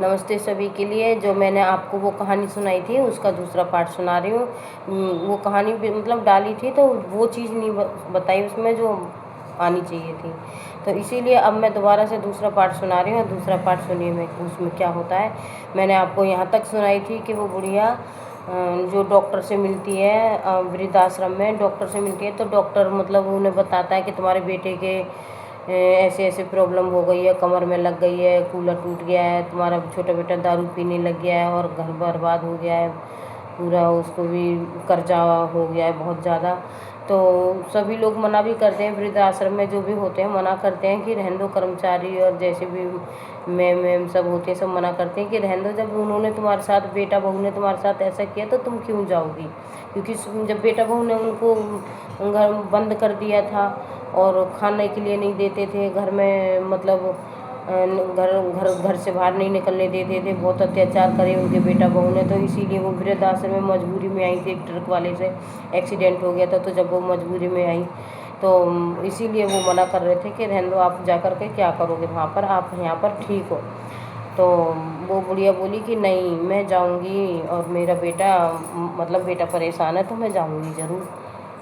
नमस्ते सभी के लिए। जो मैंने आपको वो कहानी सुनाई थी उसका दूसरा पार्ट सुना रही हूँ। वो कहानी भी मतलब डाली थी तो वो चीज़ नहीं बताई उसमें जो आनी चाहिए थी, तो इसीलिए अब मैं दोबारा से दूसरा पार्ट सुना रही हूँ। दूसरा पार्ट सुनिए मैं उसमें क्या होता है। मैंने आपको यहाँ तक सुनाई थी कि वो बुढ़िया जो डॉक्टर से मिलती है, वृद्धाश्रम में डॉक्टर से मिलती है, तो डॉक्टर मतलब उन्हें बताता है कि तुम्हारे बेटे के ऐसे ऐसे प्रॉब्लम हो गई है, कमर में लग गई है, कूलर टूट गया है, तुम्हारा छोटा बेटा दारू पीने लग गया है और घर बर्बाद हो गया है पूरा, उसको भी कर्जा हो गया है बहुत ज़्यादा। तो सभी लोग मना भी करते हैं, वृद्धाश्रम में जो भी होते हैं मना करते हैं कि रहने दो, कर्मचारी और जैसे भी मैम सब होते हैं सब मना करते हैं कि रहने दो, जब उन्होंने तुम्हारे साथ, बेटा बहू ने तुम्हारे साथ ऐसा किया तो तुम क्यों जाओगी। क्योंकि जब बेटा बहू ने उनको घर बंद कर दिया था और खाने के लिए नहीं देते थे घर में, मतलब घर घर घर से बाहर नहीं निकलने देते थे, बहुत अत्याचार करे उनके बेटा बहू ने, तो इसीलिए वो वृद्धाश्रम में मजबूरी में आई थी। एक ट्रक वाले से एक्सीडेंट हो गया था, तो जब वो मजबूरी में आई तो इसीलिए वो मना कर रहे थे कि रहने दो, आप जा कर के क्या करोगे वहाँ पर, आप यहाँ पर ठीक हो। तो वो बुढ़िया बोली कि नहीं मैं जाऊँगी, और मेरा बेटा मतलब बेटा परेशान है तो मैं जाऊँगी ज़रूर।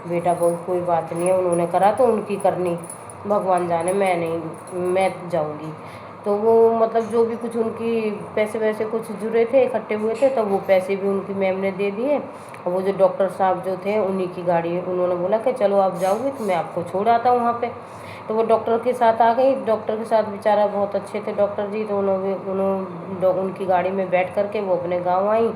बेटा बहू कोई बात नहीं है, उन्होंने करा तो उनकी करनी, भगवान जाने, मैं नहीं, मैं जाऊँगी। तो वो मतलब जो भी कुछ उनकी पैसे वैसे कुछ जुड़े थे, इकट्ठे हुए थे, तो वो पैसे भी उनकी मैम ने दे दिए। और वो जो डॉक्टर साहब जो थे उन्हीं की गाड़ी, उन्होंने बोला कि चलो आप जाओगे तो मैं आपको छोड़ आता हूँ वहाँ पे। तो वो डॉक्टर के साथ आ गई। डॉक्टर के साथ बेचारा बहुत अच्छे थे डॉक्टर जी, तो उनकी गाड़ी में बैठ करके वो अपने गाँव आई।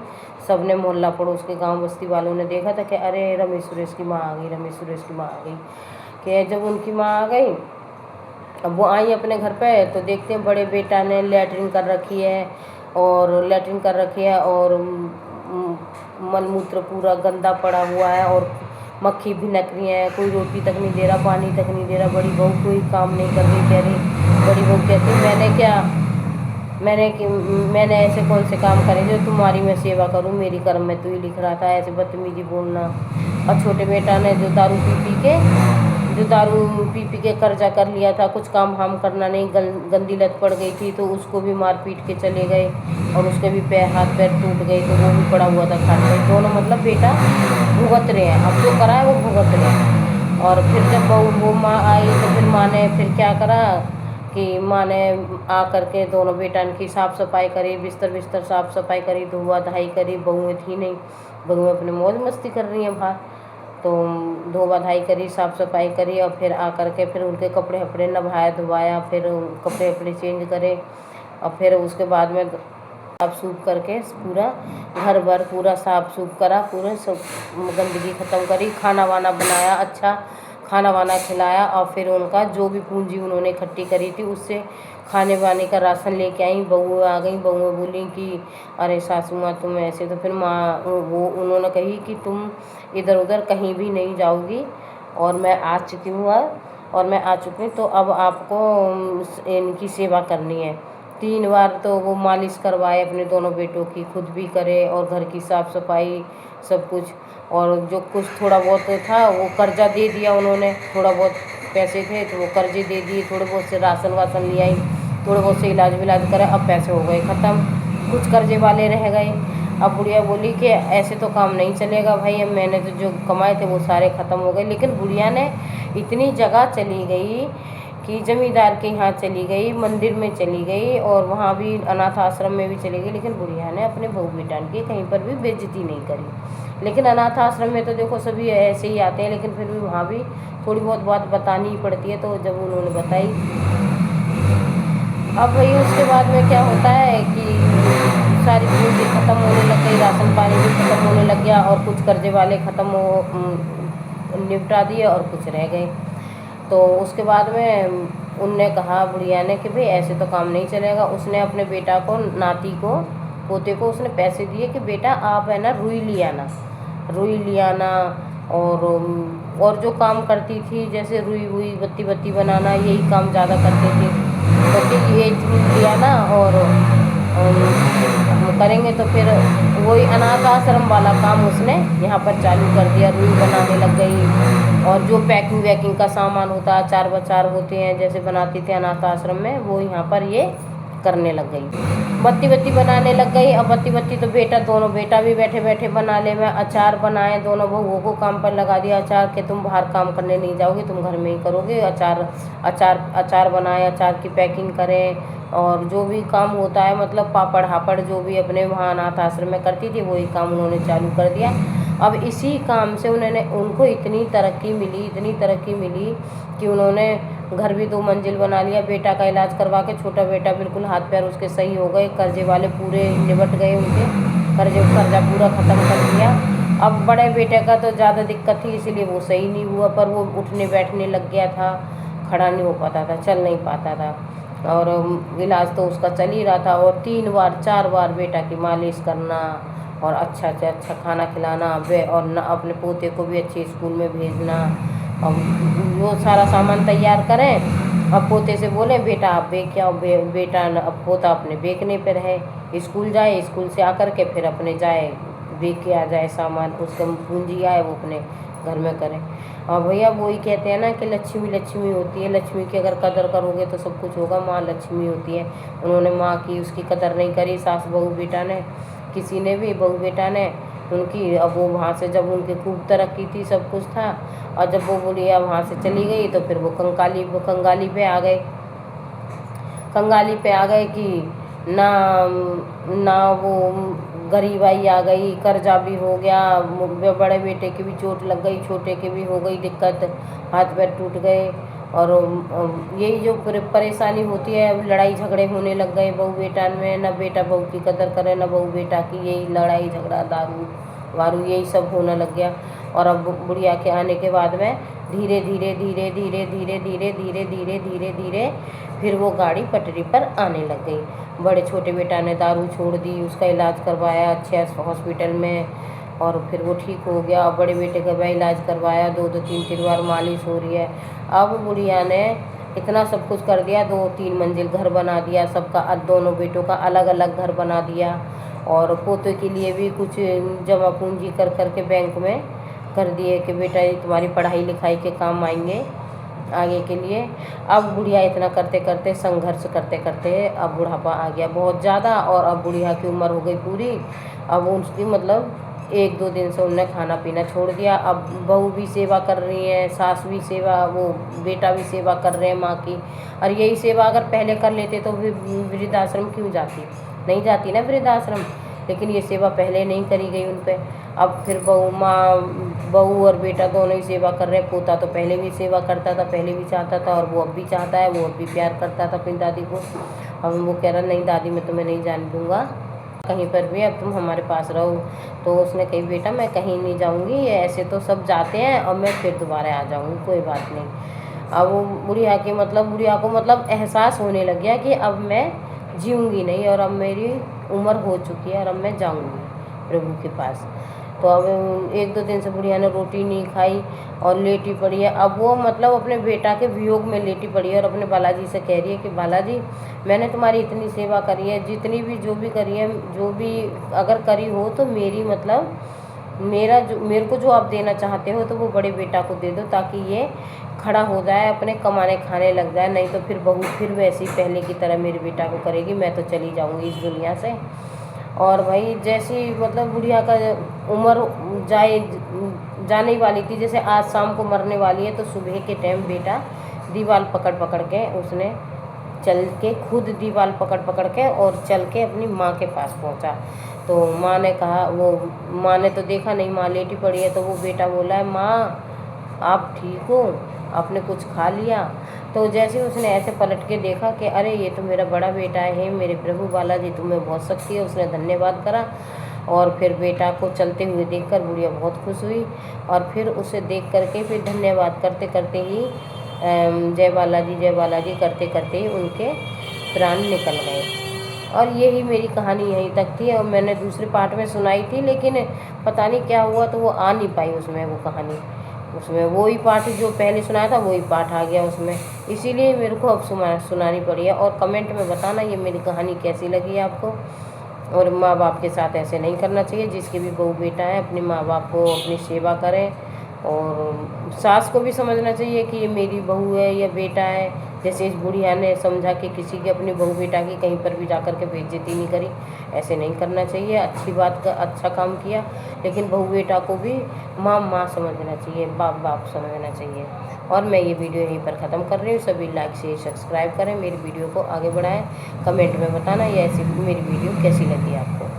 सब ने, मोहल्ला पड़ोस के गांव बस्ती वालों ने देखा था कि अरे रमेश सुरेश की माँ आ गई, रमेश सुरेश की माँ आ गई। कि जब उनकी माँ आ गई, अब वो आई अपने घर पे, तो देखते हैं बड़े बेटा ने लैट्रिन कर रखी है, और लैट्रिन कर रखी है और मलमूत्र पूरा गंदा पड़ा हुआ है, और मक्खी भिनक रही है, कोई रोटी तक नहीं दे रहा, पानी तक नहीं दे रहा। बड़ी बहू कोई काम नहीं कर रही, कह रही, बड़ी बहू कहती मैंने ऐसे कौन से काम करे जो तुम्हारी मैं सेवा करूं, मेरी कर्म में तो ही लिख रहा था, ऐसे बदतमीजी बोलना। और छोटे बेटा ने जो दारू पी पी के कर्जा कर लिया था, कुछ काम हम करना नहीं, गंदी लत पड़ गई थी, तो उसको भी मार पीट के चले गए, और उसके भी हाथ पैर टूट गए, तो वो भी पड़ा हुआ था खाट पे। दोनों मतलब बेटा भुगत रहे हैं, अब जो करा है वो भुगत रहे हैं। और फिर जब वो माँ आई तो फिर माँ ने फिर क्या करा कि माँ ने आ करके दोनों बेटा की साफ़ सफाई करी, बिस्तर साफ़ सफाई करी, धोआ धाई करी। बहुएँ थी नहीं, बहुएँ अपने मौज मस्ती कर रही हैं बाहर, तो धोआ धाई करी, साफ़ सफाई करी, और फिर आ करके फिर उनके कपड़े वपड़े नहाया धोवाया, फिर कपड़े वपड़े चेंज करे, और फिर उसके बाद में साफ सूफ करके पूरा घर भर पूरा साफ सूफ करा, पूरे सब गंदगी ख़त्म करी, खाना वाना बनाया, अच्छा खाना वाना खिलाया। और फिर उनका जो भी पूंजी उन्होंने इकट्ठी करी थी उससे खाने वाने का राशन लेके आई। बहुएँ आ गई, बहुएँ बोली कि अरे सासू माँ तुम ऐसे, तो फिर माँ वो उन्होंने कही कि तुम इधर उधर कहीं भी नहीं जाओगी, और मैं आ चुकी हूँ, तो अब आपको इनकी सेवा करनी है। 3 बार तो वो मालिश करवाए अपने दोनों बेटों की, खुद भी करे, और घर की साफ़ सफाई सब कुछ। और जो कुछ थोड़ा बहुत था वो कर्जा दे दिया उन्होंने, थोड़ा बहुत पैसे थे तो वो कर्जे दे दिए, थोड़े बहुत से राशन वासन ले आई, थोड़े बहुत से इलाज विलाज करे। अब पैसे हो गए ख़त्म, कुछ कर्जे वाले रह गए। अब बुढ़िया बोली कि ऐसे तो काम नहीं चलेगा भाई, अब मैंने तो जो कमाए थे वो सारे ख़त्म हो गए। लेकिन बुढ़िया ने इतनी जगह चली गई कि जमींदार के यहाँ चली गई, मंदिर में चली गई, और वहाँ भी अनाथ आश्रम में भी चली गई, लेकिन बुढ़िया ने अपने बहू बेटा की कहीं पर भी बेइज्जती नहीं करी। लेकिन अनाथ आश्रम में तो देखो सभी ऐसे ही आते हैं, लेकिन फिर भी वहाँ भी थोड़ी बहुत बात बतानी ही पड़ती है। तो जब उन्होंने बताई, अब वही उसके बाद में क्या होता है कि सारी पूंजी ख़त्म होने लग गई, राशन पानी भी ख़त्म होने लग गया, और कुछ कर्जे वाले निपटा दिए और कुछ रह गए। तो उसके बाद में उनने कहा बुढ़िया ने कि भाई ऐसे तो काम नहीं चलेगा। उसने अपने बेटा को, नाती को, पोते को उसने पैसे दिए कि बेटा आप है ना रुई ले आना, और जो काम करती थी जैसे रुई वुई बत्ती बत्ती बनाना, यही काम ज़्यादा करते थे। तो ये लिया ना, और करेंगे तो फिर वही अनाथ आश्रम वाला काम उसने यहाँ पर चालू कर दिया, रुई बनाने लग गई। और जो पैकिंग वैकिंग का सामान होता है, अचार वचार होते हैं जैसे बनाते थे अनाथ आश्रम में, वो यहाँ पर ये करने लग गई, बत्ती बत्ती बनाने लग गई। अब बत्ती बत्ती तो दोनों बेटा भी बैठे बैठे बना ले। मैं अचार बनाए, दोनों बहुओं को काम पर लगा दिया अचार के, तुम बाहर काम करने नहीं जाओगे, तुम घर में ही करोगे। अचार अचार अचार बनाए, अचार की पैकिंग करें, और जो भी काम होता है मतलब पापड़ हापड़ जो भी अपने वहाँ अनाथ आश्रम में करती थी वही काम उन्होंने चालू कर दिया। अब इसी काम से उनको इतनी तरक्की मिली कि उन्होंने घर भी 2 मंजिल बना लिया। बेटा का इलाज करवा के, छोटा बेटा बिल्कुल हाथ पैर उसके सही हो गए, कर्जे वाले पूरे निबट गए, उनके कर्जा पूरा ख़त्म कर दिया। अब बड़े बेटे का तो ज़्यादा दिक्कत थी इसीलिए वो सही नहीं हुआ, पर वो उठने बैठने लग गया था, खड़ा नहीं हो पाता था, चल नहीं पाता था, और इलाज तो उसका चल ही रहा था। और 3 बार 4 बार बेटा की मालिश करना, और अच्छा से अच्छा खाना खिलाना, और न अपने पोते को भी अच्छे स्कूल में भेजना। अब वो सारा सामान तैयार करें, अब पोते से बोले बेटा आप बेच के आओ, बेटा अब पोता अपने बेचने पर है, स्कूल जाए, स्कूल से आकर के फिर अपने जाए बेच के आ जाए सामान, उसका पूंजी आए वो अपने घर में करें। और भैया वही कहते हैं ना कि लक्ष्मी लक्ष्मी होती है, लक्ष्मी की अगर कदर करोगे तो सब कुछ होगा। माँ लक्ष्मी होती है, उन्होंने माँ की उसकी कदर नहीं करी, सास बहू बेटा ने, किसी ने भी, बहू बेटा ने उनकी। अब वो वहाँ से जब उनकी खूब तरक्की थी, सब कुछ था, और जब वो बुढ़िया वहाँ से चली गई तो फिर वो कंगाली पे आ गए, कि ना वो गरीबाई आ गई, कर्जा भी हो गया, बड़े बेटे की भी चोट लग गई, छोटे की भी हो गई दिक्कत, हाथ पैर टूट गए। और यही जो परेशानी होती है, लड़ाई झगड़े होने लग गए बहू बेटा में, न बेटा बहू की कदर करे न बहू बेटा की, यही लड़ाई झगड़ा दारू वारू यही सब होने लग गया। और अब बुढ़िया के आने के बाद में धीरे धीरे फिर वो गाड़ी पटरी पर आने लग गई। बड़े छोटे बेटा ने दारू छोड़ दी, उसका इलाज करवाया अच्छे हॉस्पिटल में, और फिर वो ठीक हो गया। अब बड़े बेटे का भी इलाज करवाया, 2-2 3-3 बार मालिश हो रही है। अब बुढ़िया ने इतना सब कुछ कर दिया, 2-3 मंजिल घर बना दिया सबका, दोनों बेटों का अलग अलग घर बना दिया, और पोते के लिए भी कुछ जमा पूंजी कर करके बैंक में कर दिए कि बेटा ये तुम्हारी पढ़ाई लिखाई के काम आएंगे आगे के लिए। अब बुढ़िया इतना करते करते, संघर्ष करते करते अब बुढ़ापा आ गया बहुत ज़्यादा, और अब बुढ़िया की उम्र हो गई पूरी। अब उसकी मतलब 1-2 दिन से उनने खाना पीना छोड़ दिया। अब बहू भी सेवा कर रही है, सास भी सेवा, वो बेटा भी सेवा कर रहे हैं माँ की। और यही सेवा अगर पहले कर लेते तो वृद्धाश्रम क्यों जाती, नहीं जाती ना वृद्धाश्रम, लेकिन ये सेवा पहले नहीं करी गई उन पर। अब फिर बहू और बेटा दोनों ही सेवा कर रहे हैं। पोता तो पहले भी सेवा करता था, पहले भी चाहता था, और वो अब भी चाहता है, वो अब भी प्यार करता था अपनी दादी को। अब वो कह रहा नहीं दादी मैं तुम्हें नहीं जाने दूँगा कहीं पर भी, अब तुम हमारे पास रहो। तो उसने कही बेटा मैं कहीं नहीं जाऊँगी, ऐसे तो सब जाते हैं, और मैं फिर दोबारा आ जाऊँगी, कोई बात नहीं। अब वो बुढ़िया को मतलब एहसास होने लग गया कि अब मैं जीऊँगी नहीं, और अब मेरी उम्र हो चुकी है, और अब मैं जाऊँगी प्रभु के पास। तो अब 1-2 दिन से बुढ़िया ने रोटी नहीं खाई और लेटी पड़ी है। अब वो मतलब अपने बेटा के वियोग में लेटी पड़ी है, और अपने बालाजी से कह रही है कि बालाजी मैंने तुम्हारी इतनी सेवा करी है, जितनी भी जो भी करी है, जो भी अगर करी हो तो मेरी मतलब मेरे को जो आप देना चाहते हो तो वो बड़े बेटा को दे दो, ताकि ये खड़ा हो जाए, अपने कमाने खाने लग जाए, नहीं तो फिर बहू फिर वैसी पहले की तरह मेरे बेटा को करेगी, मैं तो चली जाऊँगी इस दुनिया से। और भाई जैसी मतलब बुढ़िया का उम्र जाने वाली थी, जैसे आज शाम को मरने वाली है, तो सुबह के टाइम बेटा दीवार पकड़ के उसने चल के, खुद दीवार पकड़ के और चल के अपनी माँ के पास पहुँचा। तो माँ ने कहा, वो माँ ने तो देखा नहीं, माँ लेटी पड़ी है, तो वो बेटा बोला है माँ आप ठीक हो, आपने कुछ खा लिया? तो जैसे उसने ऐसे पलट के देखा कि अरे ये तो मेरा बड़ा बेटा है, मेरे प्रभु बालाजी तुम्हें बहुत शक्ति है, उसने धन्यवाद करा। और फिर बेटा को चलते हुए देखकर बुढ़िया बहुत खुश हुई, और फिर उसे देख करके फिर धन्यवाद करते करते ही जय बालाजी करते करते ही उनके प्राण निकल गए। और यही मेरी कहानी यहीं तक थी, और मैंने दूसरे पार्ट में सुनाई थी, लेकिन पता नहीं क्या हुआ तो वो आ नहीं पाई उसमें, वो कहानी उसमें वही पार्ट जो पहले सुनाया था वही पार्ट आ गया उसमें, इसीलिए मेरे को अब सुनानी पड़ी है। और कमेंट में बताना ये मेरी कहानी कैसी लगी आपको। और माँ बाप के साथ ऐसे नहीं करना चाहिए, जिसके भी बहू बेटा है अपने माँ बाप को अपनी सेवा करें, और सास को भी समझना चाहिए कि ये मेरी बहू है या बेटा है, जैसे इस बुढ़िया ने समझा कि किसी की अपनी बहू बेटा की कहीं पर भी जा कर के बेइज्जती नहीं करी, ऐसे नहीं करना चाहिए। अच्छी बात का अच्छा काम किया, लेकिन बहू बेटा को भी माँ माँ समझना चाहिए, बाप बाप समझना चाहिए। और मैं ये वीडियो यहीं पर ख़त्म कर रही हूँ। सभी लाइक शेयर सब्सक्राइब करें, मेरी वीडियो को आगे बढ़ाएं। कमेंट में बताना ये ऐसी मेरी वीडियो कैसी लगी आपको।